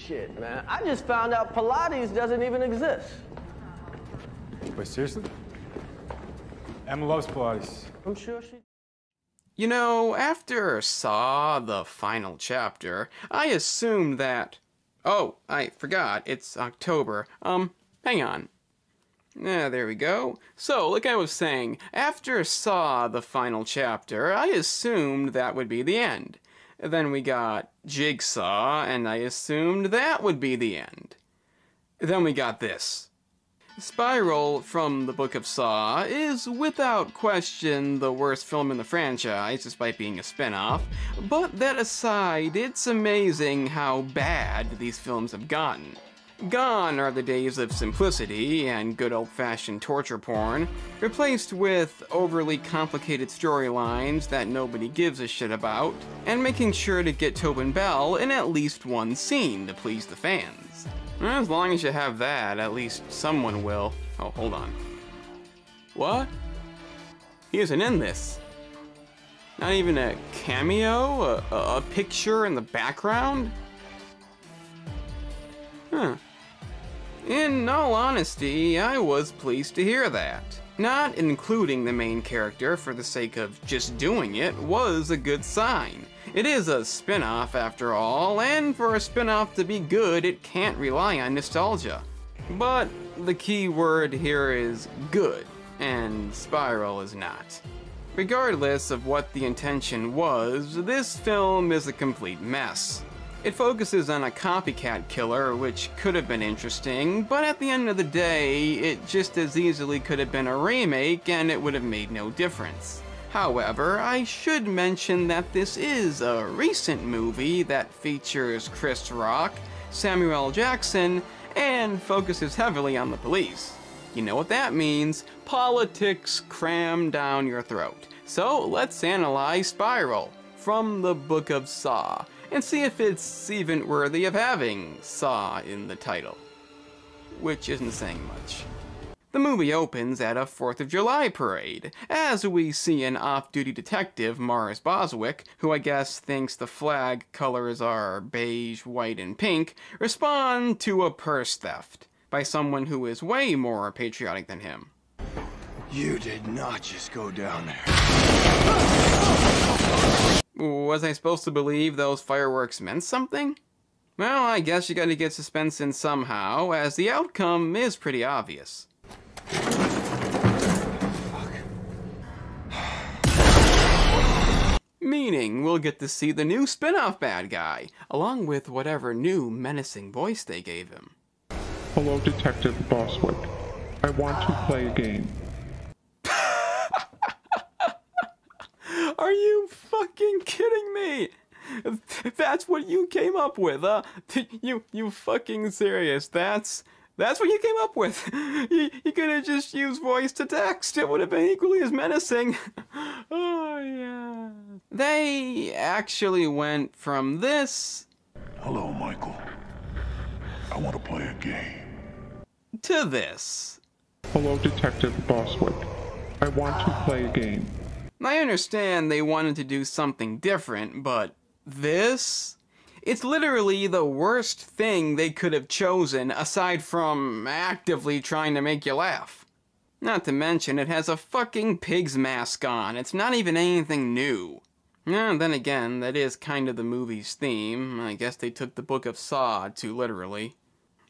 Shit, man. I just found out Pilates doesn't even exist. Wait, seriously? Emma loves Pilates. I'm sure she... You know, after Saw, the final chapter, I assumed that... Oh, I forgot, it's October. Hang on. Yeah, there we go. So, like I was saying, after Saw, the final chapter, I assumed that would be the end. Then we got Jigsaw, and I assumed that would be the end. Then we got this. Spiral, from the Book of Saw, is without question the worst film in the franchise, despite being a spin-off. But that aside, it's amazing how bad these films have gotten. Gone are the days of simplicity and good old-fashioned torture porn, replaced with overly complicated storylines that nobody gives a shit about, and making sure to get Tobin Bell in at least one scene to please the fans. As long as you have that, at least someone will. Oh, hold on. What? He isn't in this. Not even a cameo? A picture in the background? Huh. In all honesty, I was pleased to hear that. Not including the main character for the sake of just doing it was a good sign. It is a spin-off after all, and for a spin-off to be good, it can't rely on nostalgia. But the key word here is good, and Spiral is not. Regardless of what the intention was, this film is a complete mess. It focuses on a copycat killer, which could have been interesting, but at the end of the day, it just as easily could have been a remake and it would have made no difference. However, I should mention that this is a recent movie that features Chris Rock, Samuel L. Jackson, and focuses heavily on the police. You know what that means: politics crammed down your throat. So let's analyze Spiral, from the Book of Saw, and see if it's even worthy of having Saw in the title. Which isn't saying much. The movie opens at a 4th of July parade, as we see an off-duty detective, Morris Boswick, who I guess thinks the flag colors are beige, white, and pink, respond to a purse theft by someone who is way more patriotic than him. You did not just go down there. Was I supposed to believe those fireworks meant something? Well, I guess you gotta get suspense in somehow, as the outcome is pretty obvious. Meaning we'll get to see the new spin-off bad guy, along with whatever new menacing voice they gave him. Hello, Detective Boswick. I want to play a game. Are you fucking kidding me? That's what you came up with, huh? You fucking serious? That's what you came up with? You could have just used voice to text. It would have been equally as menacing. Oh, yeah. They actually went from this... Hello, Michael. I want to play a game. ...to this. Hello, Detective Boswick. I want to play a game. I understand they wanted to do something different, but this? It's literally the worst thing they could have chosen, aside from actively trying to make you laugh. Not to mention, it has a fucking pig's mask on. It's not even anything new. And then again, that is kind of the movie's theme. I guess they took the Book of Saw too literally.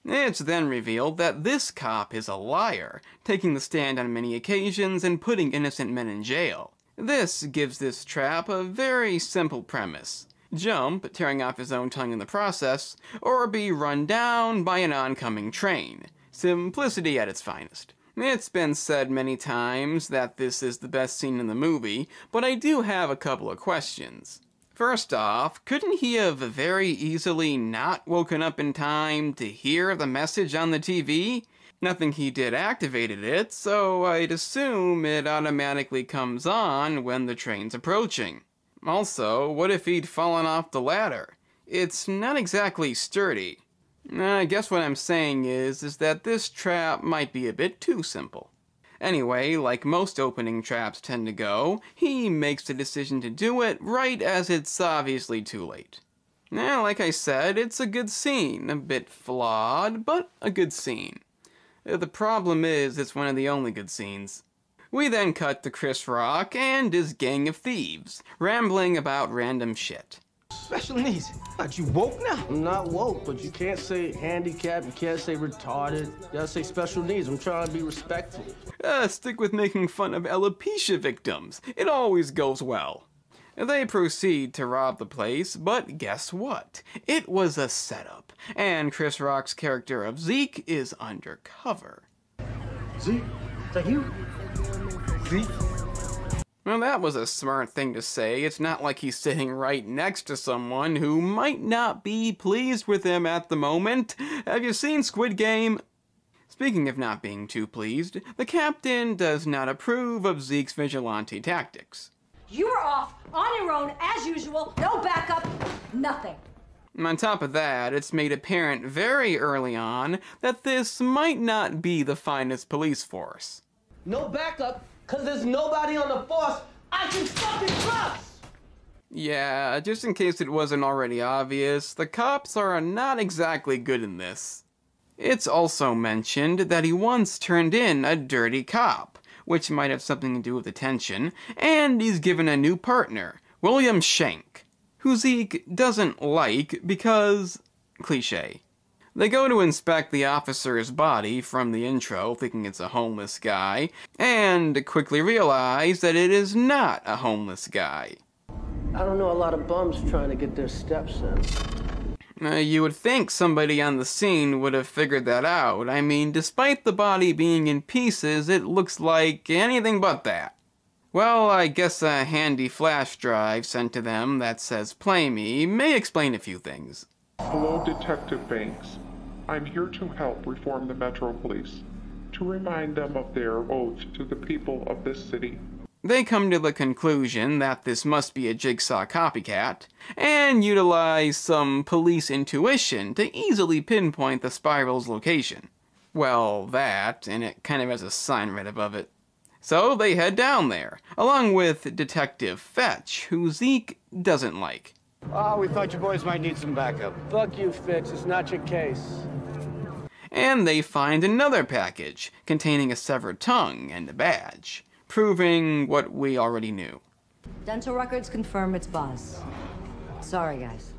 It's then revealed that this cop is a liar, taking the stand on many occasions and putting innocent men in jail. This gives this trap a very simple premise. Jump, tearing off his own tongue in the process, or be run down by an oncoming train. Simplicity at its finest. It's been said many times that this is the best scene in the movie, but I do have a couple of questions. First off, couldn't he have very easily not woken up in time to hear the message on the TV? Nothing he did activated it, so I'd assume it automatically comes on when the train's approaching. Also, what if he'd fallen off the ladder? It's not exactly sturdy. I guess what I'm saying is that this trap might be a bit too simple. Anyway, like most opening traps tend to go, he makes the decision to do it right as it's obviously too late. Now, like I said, it's a good scene. A bit flawed, but a good scene. The problem is, it's one of the only good scenes. We then cut to Chris Rock and his gang of thieves, rambling about random shit. Special needs? What, you woke now? I'm not woke, but you can't say handicapped, you can't say retarded. You gotta say special needs. I'm trying to be respectful. Stick with making fun of alopecia victims. It always goes well. They proceed to rob the place, but guess what? It was a setup, and Chris Rock's character of Zeke is undercover. Zeke? Is that you? Zeke? Well, that was a smart thing to say. It's not like he's sitting right next to someone who might not be pleased with him at the moment. Have you seen Squid Game? Speaking of not being too pleased, the captain does not approve of Zeke's vigilante tactics. You were off on your own, as usual, no backup, nothing. On top of that, it's made apparent very early on that this might not be the finest police force. No backup, because there's nobody on the force I can fucking trust! Yeah, just in case it wasn't already obvious, the cops are not exactly good in this. It's also mentioned that he once turned in a dirty cop, which might have something to do with the tension, and he's given a new partner, William Shank, who Zeke doesn't like because... cliché. They go to inspect the officer's body from the intro, thinking it's a homeless guy, and quickly realize that it is not a homeless guy. I don't know a lot of bums trying to get their steps in. You would think somebody on the scene would have figured that out. I mean, despite the body being in pieces, it looks like anything but that. Well, I guess a handy flash drive sent to them that says "Play Me" may explain a few things. Hello, Detective Banks. I'm here to help reform the Metro Police, to remind them of their oath to the people of this city. They come to the conclusion that this must be a Jigsaw copycat, and utilize some police intuition to easily pinpoint the spiral's location. Well, that, and it kind of has a sign right above it. So they head down there, along with Detective Fetch, who Zeke doesn't like. Oh, we thought you boys might need some backup. Fuck you, Fitz. It's not your case. And they find another package, containing a severed tongue and a badge, proving what we already knew. Dental records confirm it's Buzz. Sorry, guys.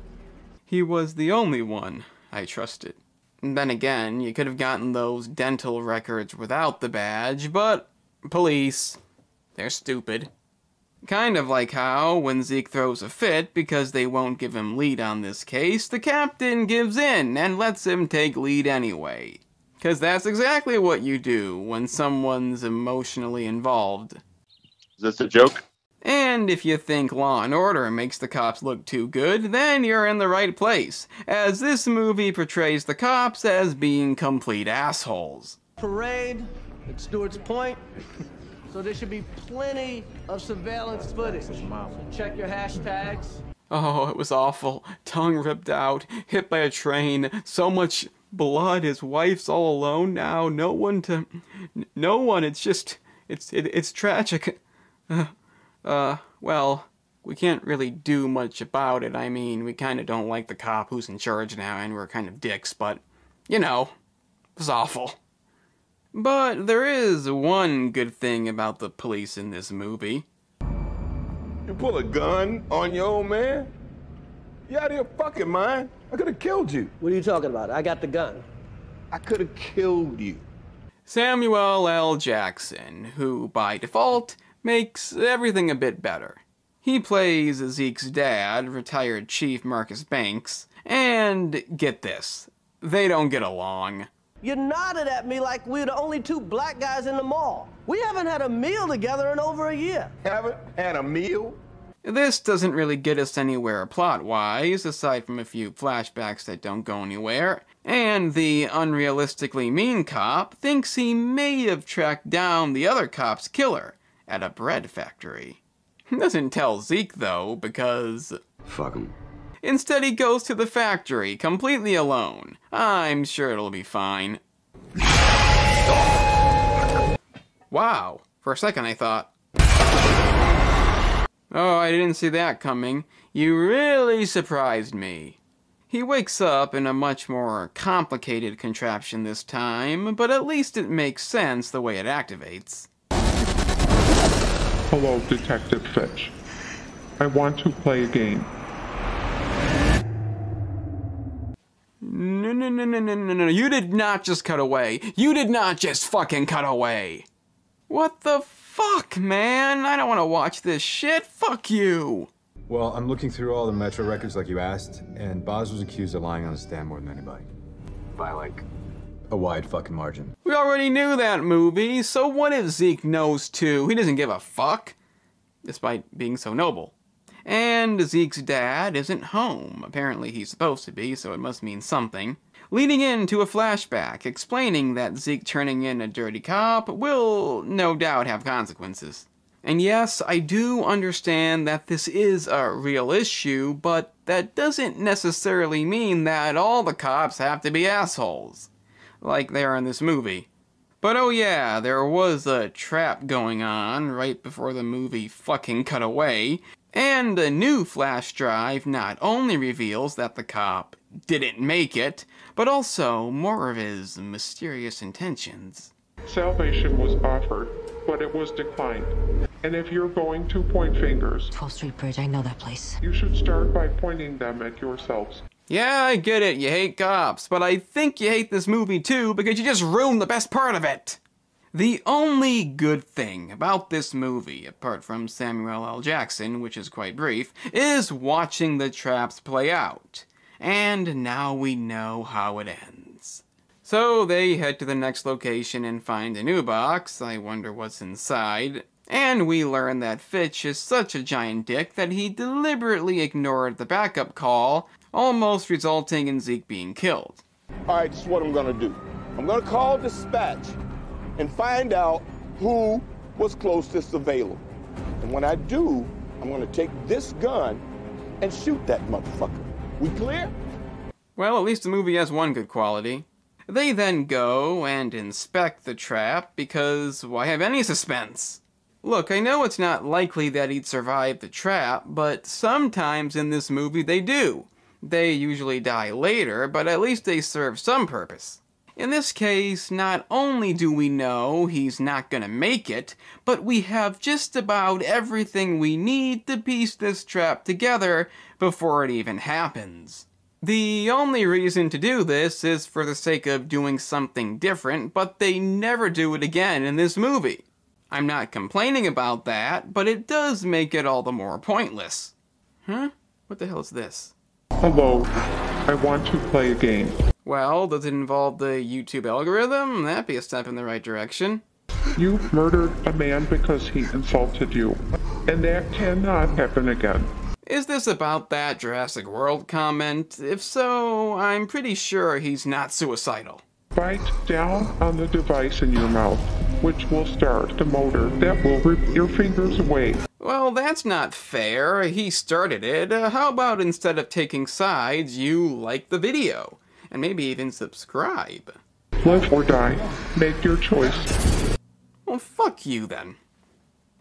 He was the only one I trusted. Then again, you could have gotten those dental records without the badge, but police, they're stupid. Kind of like how, when Zeke throws a fit because they won't give him lead on this case, the captain gives in and lets him take lead anyway. 'Cause that's exactly what you do when someone's emotionally involved. Is this a joke? And if you think Law and Order makes the cops look too good, then you're in the right place, as this movie portrays the cops as being complete assholes. Parade at Stewart's Point, so there should be plenty of surveillance footage. So check your hashtags. Oh, it was awful. Tongue ripped out, hit by a train, so much blood, his wife's all alone now, no one, it's just, it's tragic. Well, we can't really do much about it. I mean, we kind of don't like the cop who's in charge now, and we're kind of dicks, but, you know, it was awful. But there is one good thing about the police in this movie. You pull a gun on your old man? You out of your fucking mind? I could have killed you. What are you talking about? I got the gun. I could have killed you. Samuel L. Jackson, who, by default, makes everything a bit better. He plays Zeke's dad, retired Chief Marcus Banks, and get this, they don't get along. You nodded at me like we're the only two black guys in the mall. We haven't had a meal together in over a year. Haven't had a meal? This doesn't really get us anywhere plot-wise, aside from a few flashbacks that don't go anywhere, and the unrealistically mean cop thinks he may have tracked down the other cop's killer at a bread factory. Doesn't tell Zeke, though, because... Fuck him. Instead, he goes to the factory, completely alone. I'm sure it'll be fine. Wow. For a second, I thought... Oh, I didn't see that coming. You really surprised me. He wakes up in a much more complicated contraption this time, but at least it makes sense the way it activates. Hello, Detective Fitch. I want to play a game. No, you did not just cut away. You did not just fucking cut away. What the fuck, man? I don't want to watch this shit. Fuck you. Well, I'm looking through all the Metro records like you asked, and Boz was accused of lying on the stand more than anybody. By, like, a wide fucking margin. We already knew that movie, so what if Zeke knows too? He doesn't give a fuck, despite being so noble. And Zeke's dad isn't home. Apparently he's supposed to be, so it must mean something. Leading into a flashback, explaining that Zeke turning in a dirty cop will no doubt have consequences. And yes, I do understand that this is a real issue, but that doesn't necessarily mean that all the cops have to be assholes, like they are in this movie. But oh yeah, there was a trap going on right before the movie fucking cut away, and a new flash drive not only reveals that the cop didn't make it, but also more of his mysterious intentions. Salvation was offered, but it was declined. And if you're going to point fingers, 12th Street Bridge, I know that place. you should start by pointing them at yourselves. Yeah, I get it, you hate cops, but I think you hate this movie too because you just ruined the best part of it. The only good thing about this movie, apart from Samuel L. Jackson, which is quite brief, is watching the traps play out. And now we know how it ends. So they head to the next location and find a new box. I wonder what's inside. And we learn that Fitch is such a giant dick that he deliberately ignored the backup call, almost resulting in Zeke being killed. All right, this is what I'm gonna do. I'm gonna call dispatch and find out who was closest available. And when I do, I'm gonna take this gun and shoot that motherfucker. We clear? Well, at least the movie has one good quality. They then go and inspect the trap because why have any suspense? Look, I know it's not likely that he'd survive the trap, but sometimes in this movie they do. They usually die later, but at least they serve some purpose. In this case, not only do we know he's not gonna make it, but we have just about everything we need to piece this trap together before it even happens. The only reason to do this is for the sake of doing something different, but they never do it again in this movie. I'm not complaining about that, but it does make it all the more pointless. Huh? What the hell is this? Hello, I want to play a game. Well, does it involve the YouTube algorithm? That'd be a step in the right direction. You murdered a man because he insulted you, and that cannot happen again. Is this about that Jurassic World comment? If so, I'm pretty sure he's not suicidal. Bite down on the device in your mouth, which will start the motor that will rip your fingers away. Well, that's not fair. He started it. How about instead of taking sides, you like the video? And maybe even subscribe. Live or die. Make your choice. Well, fuck you then.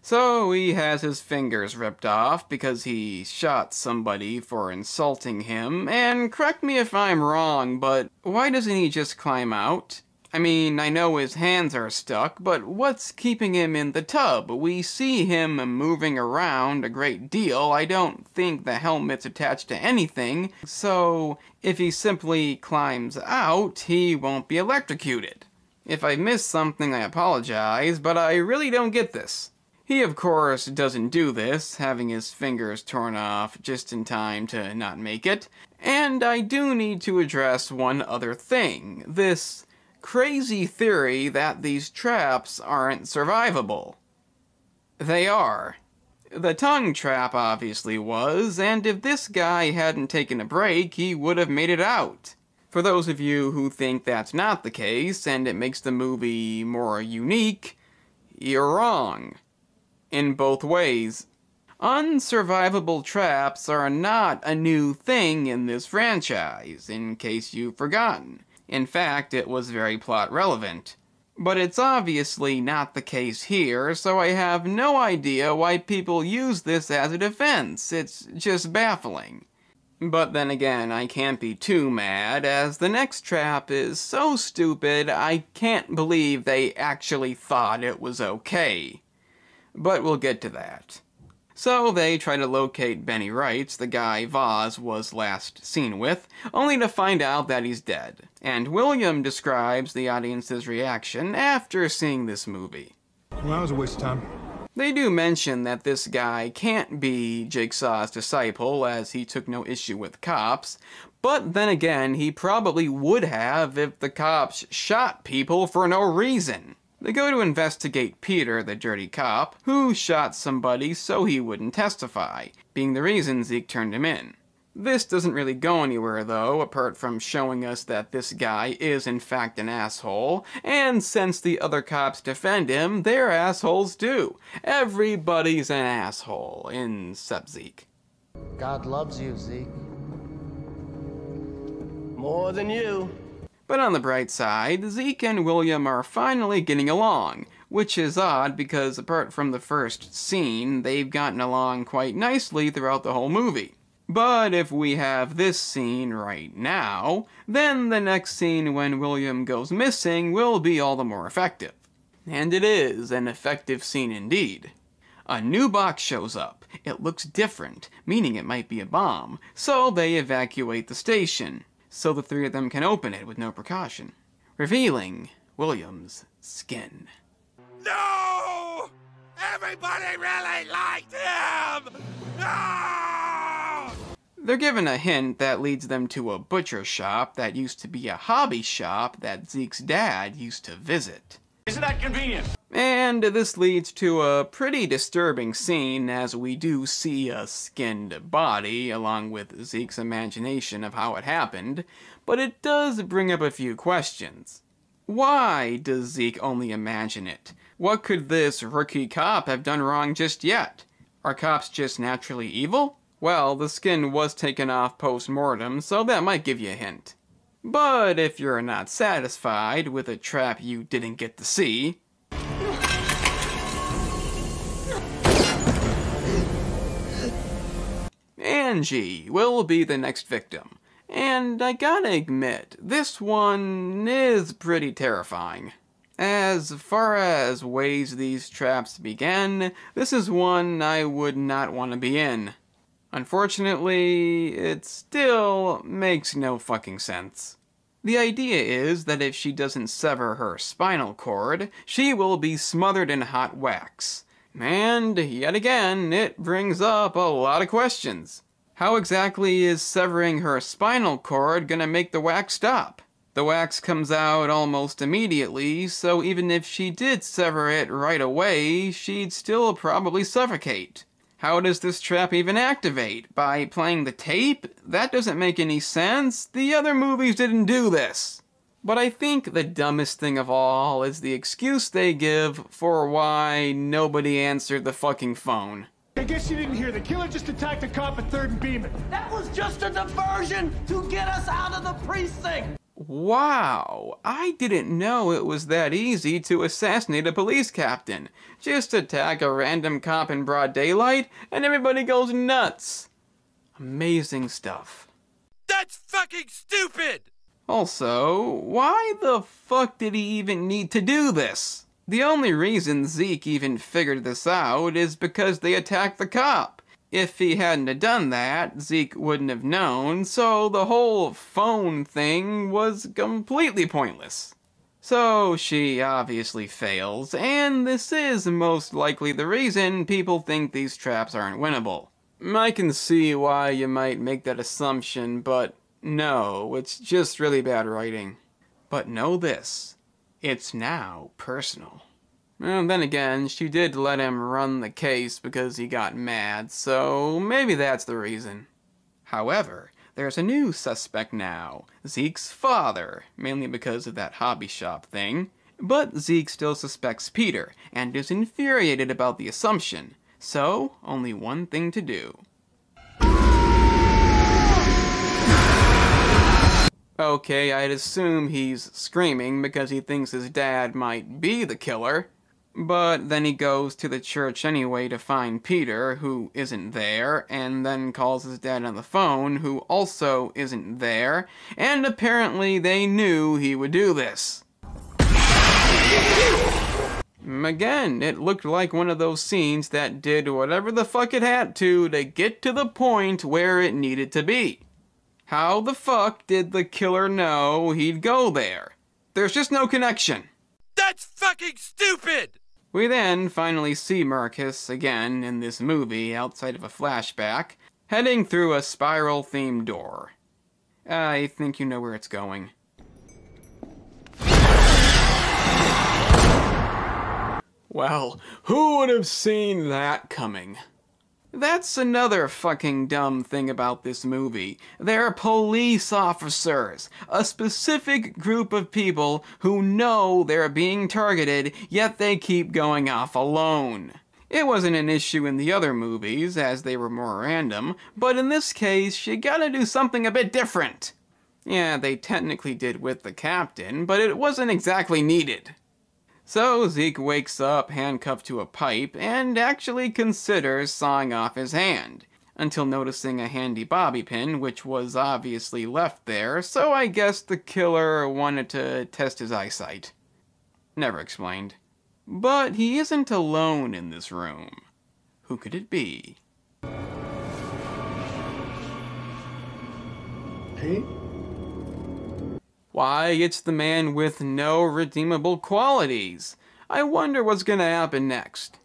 So he has his fingers ripped off because he shot somebody for insulting him, and correct me if I'm wrong, but why doesn't he just climb out? I mean, I know his hands are stuck, but what's keeping him in the tub? We see him moving around a great deal. I don't think the helmet's attached to anything, so if he simply climbs out, he won't be electrocuted. If I missed something, I apologize, but I really don't get this. He, of course, doesn't do this, having his fingers torn off just in time to not make it. And I do need to address one other thing. This crazy theory that these traps aren't survivable. They are. The tongue trap obviously was, and if this guy hadn't taken a break, he would have made it out. For those of you who think that's not the case, and it makes the movie more unique, you're wrong. In both ways. Unsurvivable traps are not a new thing in this franchise, in case you've forgotten. In fact, it was very plot relevant. But it's obviously not the case here, so I have no idea why people use this as a defense. It's just baffling. But then again, I can't be too mad, as the next trap is so stupid I can't believe they actually thought it was okay. But we'll get to that. So they try to locate Benny Wright, the guy Voz was last seen with, only to find out that he's dead. And William describes the audience's reaction after seeing this movie. Well, that was a waste of time. They do mention that this guy can't be Jigsaw's disciple, as he took no issue with cops, but then again, he probably would have if the cops shot people for no reason. They go to investigate Peter, the dirty cop, who shot somebody so he wouldn't testify, being the reason Zeke turned him in. This doesn't really go anywhere though, apart from showing us that this guy is in fact an asshole, and since the other cops defend him, they're assholes too. Everybody's an asshole, except Zeke. God loves you, Zeke. More than you. But on the bright side, Zeke and William are finally getting along, which is odd because apart from the first scene, they've gotten along quite nicely throughout the whole movie. But if we have this scene right now, then the next scene when William goes missing will be all the more effective. And it is an effective scene indeed. A new box shows up. It looks different, meaning it might be a bomb, so they evacuate the station, so the three of them can open it with no precaution, revealing William's skin. No! Everybody really liked him! No! They're given a hint that leads them to a butcher shop that used to be a hobby shop that Zeke's dad used to visit. Isn't that convenient? And this leads to a pretty disturbing scene as we do see a skinned body along with Zeke's imagination of how it happened, but it does bring up a few questions. Why does Zeke only imagine it? What could this rookie cop have done wrong just yet? Are cops just naturally evil? Well, the skin was taken off post-mortem, so that might give you a hint. But if you're not satisfied with a trap you didn't get to see, Angie will be the next victim. And I gotta admit, this one is pretty terrifying. As far as ways these traps begin, this is one I would not want to be in. Unfortunately, it still makes no fucking sense. The idea is that if she doesn't sever her spinal cord, she will be smothered in hot wax. And, yet again, it brings up a lot of questions. How exactly is severing her spinal cord gonna make the wax stop? The wax comes out almost immediately, so even if she did sever it right away, she'd still probably suffocate. How does this trap even activate? By playing the tape? That doesn't make any sense. The other movies didn't do this. But I think the dumbest thing of all is the excuse they give for why nobody answered the fucking phone. I guess you didn't hear. The killer just attacked a cop at 3rd and Beeman. That was just a diversion to get us out of the precinct. Wow, I didn't know it was that easy to assassinate a police captain. Just attack a random cop in broad daylight and everybody goes nuts. Amazing stuff. That's fucking stupid! Also, why the fuck did he even need to do this? The only reason Zeke even figured this out is because they attacked the cop. If he hadn't have done that, Zeke wouldn't have known, so the whole phone thing was completely pointless. So she obviously fails, and this is most likely the reason people think these traps aren't winnable. I can see why you might make that assumption, but no, it's just really bad writing. But know this, it's now personal. And then again, she did let him run the case because he got mad, so maybe that's the reason. However, there's a new suspect now, Zeke's father, mainly because of that hobby shop thing. But Zeke still suspects Peter, and is infuriated about the assumption, so only one thing to do. Okay, I'd assume he's screaming because he thinks his dad might be the killer. But then he goes to the church anyway to find Peter, who isn't there, and then calls his dad on the phone, who also isn't there, and apparently they knew he would do this. Again, it looked like one of those scenes that did whatever the fuck it had to get to the point where it needed to be. How the fuck did the killer know he'd go there? There's just no connection. That's fucking stupid! We then finally see Marcus again in this movie outside of a flashback, heading through a spiral-themed door. I think you know where it's going. Well, who would have seen that coming? That's another fucking dumb thing about this movie. They're police officers, a specific group of people who know they're being targeted, yet they keep going off alone. It wasn't an issue in the other movies, as they were more random, but in this case, you gotta do something a bit different. Yeah, they technically did with the captain, but it wasn't exactly needed. So Zeke wakes up handcuffed to a pipe and actually considers sawing off his hand, until noticing a handy bobby pin, which was obviously left there, so I guess the killer wanted to test his eyesight. Never explained. But he isn't alone in this room. Who could it be? Pete? Why, it's the man with no redeemable qualities. I wonder what's gonna happen next.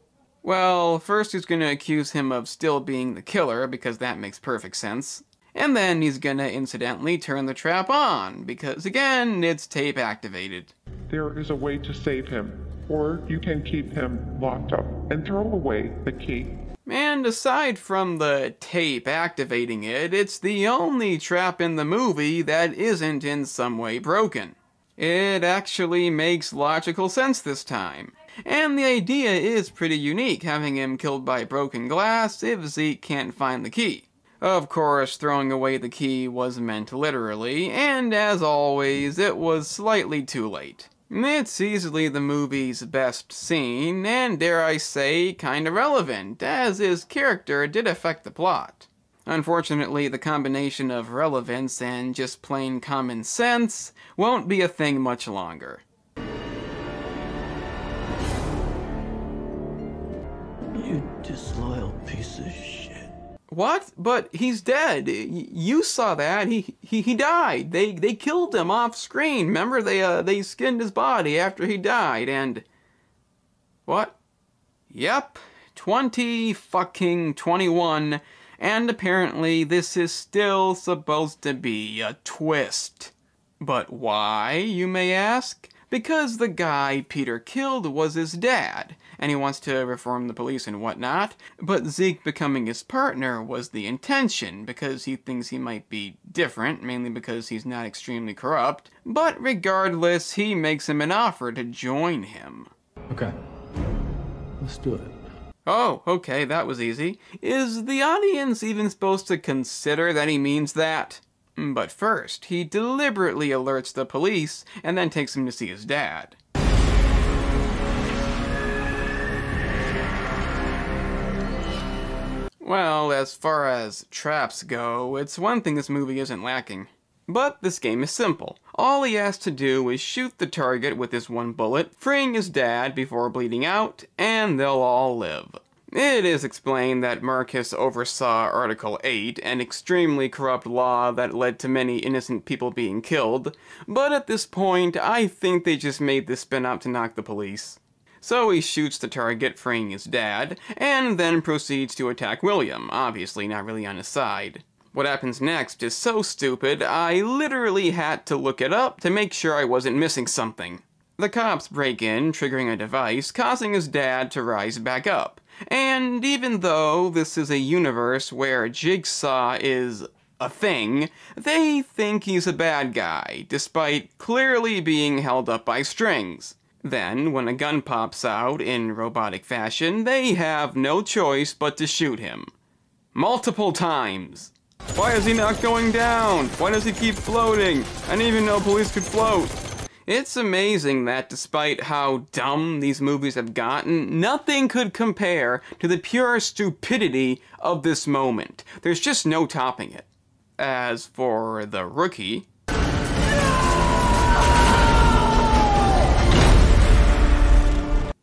Well, first he's gonna accuse him of still being the killer, because that makes perfect sense. And then he's gonna incidentally turn the trap on, because again, it's tape activated. There is a way to save him, or you can keep him locked up and throw away the key. And aside from the tape activating it, it's the only trap in the movie that isn't in some way broken. It actually makes logical sense this time. And the idea is pretty unique, having him killed by broken glass if Zeke can't find the key. Of course, throwing away the key was meant literally, and as always, it was slightly too late. It's easily the movie's best scene, and dare I say, kinda relevant, as his character did affect the plot. Unfortunately, the combination of relevance and just plain common sense won't be a thing much longer. You disloyal piece of shit. What? But he's dead. You saw that. He died. They killed him off screen. Remember, they skinned his body after he died, and... What? Yep. 2021, and apparently this is still supposed to be a twist. But why, you may ask? Because the guy Peter killed was his dad, and he wants to reform the police and whatnot, but Zeke becoming his partner was the intention, because he thinks he might be different, mainly because he's not extremely corrupt, but regardless, he makes him an offer to join him. Okay. Let's do it. Oh, okay, that was easy. Is the audience even supposed to consider that he means that? But first, he deliberately alerts the police and then takes him to see his dad. Well, as far as traps go, it's one thing this movie isn't lacking. But this game is simple. All he has to do is shoot the target with his one bullet, freeing his dad before bleeding out, and they'll all live. It is explained that Marcus oversaw Article 8, an extremely corrupt law that led to many innocent people being killed, but at this point, I think they just made this spin out to knock the police. So he shoots the target, freeing his dad, and then proceeds to attack William, obviously not really on his side. What happens next is so stupid, I literally had to look it up to make sure I wasn't missing something. The cops break in, triggering a device, causing his dad to rise back up. And even though this is a universe where Jigsaw is a thing, they think he's a bad guy, despite clearly being held up by strings. Then, when a gun pops out in robotic fashion, they have no choice but to shoot him. Multiple times. Why is he not going down? Why does he keep floating? I didn't even know police could float. It's amazing that despite how dumb these movies have gotten, nothing could compare to the pure stupidity of this moment. There's just no topping it. As for the rookie...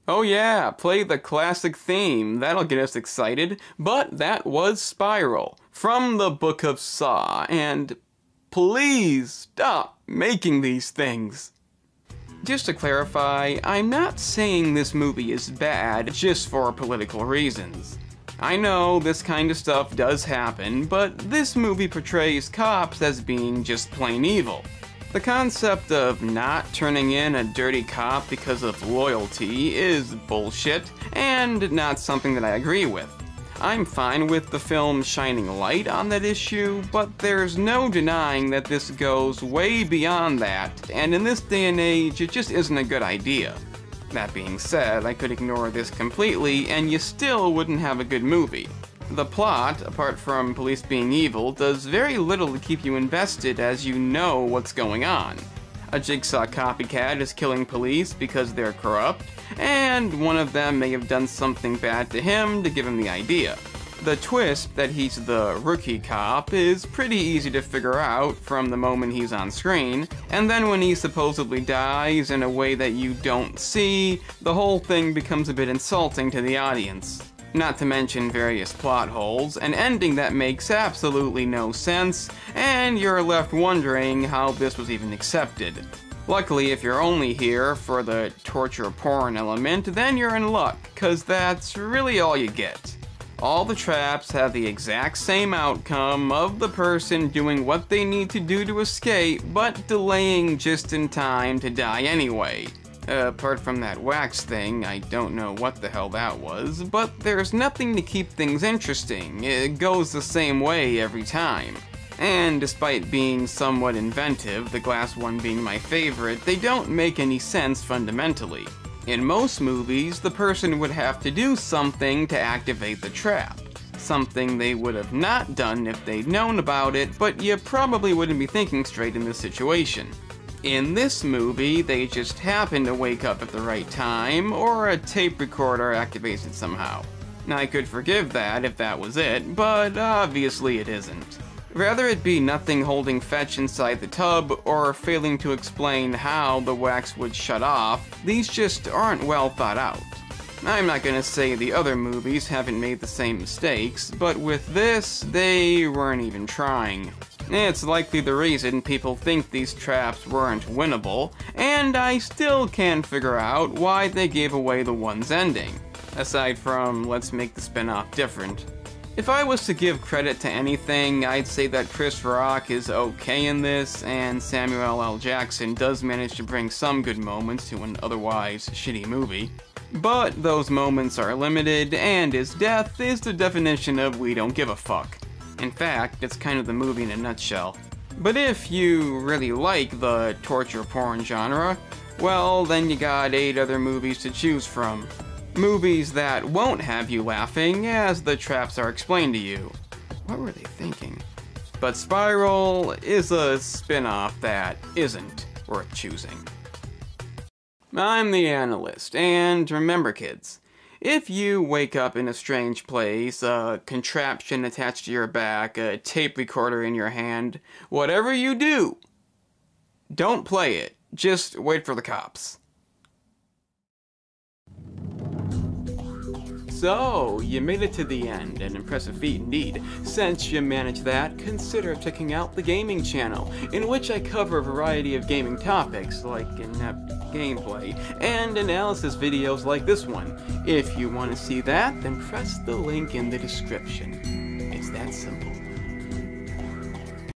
Oh yeah, play the classic theme, that'll get us excited. But that was Spiral, from the Book of Saw, and please stop making these things. Just to clarify, I'm not saying this movie is bad just for political reasons. I know this kind of stuff does happen, but this movie portrays cops as being just plain evil. The concept of not turning in a dirty cop because of loyalty is bullshit, and not something that I agree with. I'm fine with the film shining light on that issue, but there's no denying that this goes way beyond that, and in this day and age, it just isn't a good idea. That being said, I could ignore this completely, and you still wouldn't have a good movie. The plot, apart from police being evil, does very little to keep you invested as you know what's going on. A Jigsaw copycat is killing police because they're corrupt, and one of them may have done something bad to him to give him the idea. The twist that he's the rookie cop is pretty easy to figure out from the moment he's on screen, and then when he supposedly dies in a way that you don't see, the whole thing becomes a bit insulting to the audience. Not to mention various plot holes, an ending that makes absolutely no sense, and you're left wondering how this was even accepted. Luckily, if you're only here for the torture porn element, then you're in luck, cause that's really all you get. All the traps have the exact same outcome of the person doing what they need to do to escape, but delaying just in time to die anyway. Apart from that wax thing, I don't know what the hell that was, but there's nothing to keep things interesting. It goes the same way every time. And despite being somewhat inventive, the glass one being my favorite, they don't make any sense fundamentally. In most movies, the person would have to do something to activate the trap. Something they would have not done if they'd known about it, but you probably wouldn't be thinking straight in this situation. In this movie, they just happen to wake up at the right time, or a tape recorder activates it somehow. Now, I could forgive that if that was it, but obviously it isn't. Rather it be nothing holding fetch inside the tub, or failing to explain how the wax would shut off, these just aren't well thought out. I'm not gonna say the other movies haven't made the same mistakes, but with this, they weren't even trying. It's likely the reason people think these traps weren't winnable, and I still can't figure out why they gave away the one's ending, aside from let's make the spin-off different. If I was to give credit to anything, I'd say that Chris Rock is okay in this, and Samuel L. Jackson does manage to bring some good moments to an otherwise shitty movie. But those moments are limited, and his death is the definition of we don't give a fuck. In fact, it's kind of the movie in a nutshell. But if you really like the torture porn genre, well, then you got 8 other movies to choose from. Movies that won't have you laughing as the traps are explained to you. What were they thinking? But Spiral is a spin-off that isn't worth choosing. I'm the analyst, and remember kids, if you wake up in a strange place, a contraption attached to your back, a tape recorder in your hand, whatever you do, don't play it. Just wait for the cops. So, you made it to the end, an impressive feat indeed. Since you managed that, consider checking out the gaming channel, in which I cover a variety of gaming topics, like inept gameplay, and analysis videos like this one. If you want to see that, then press the link in the description. It's that simple.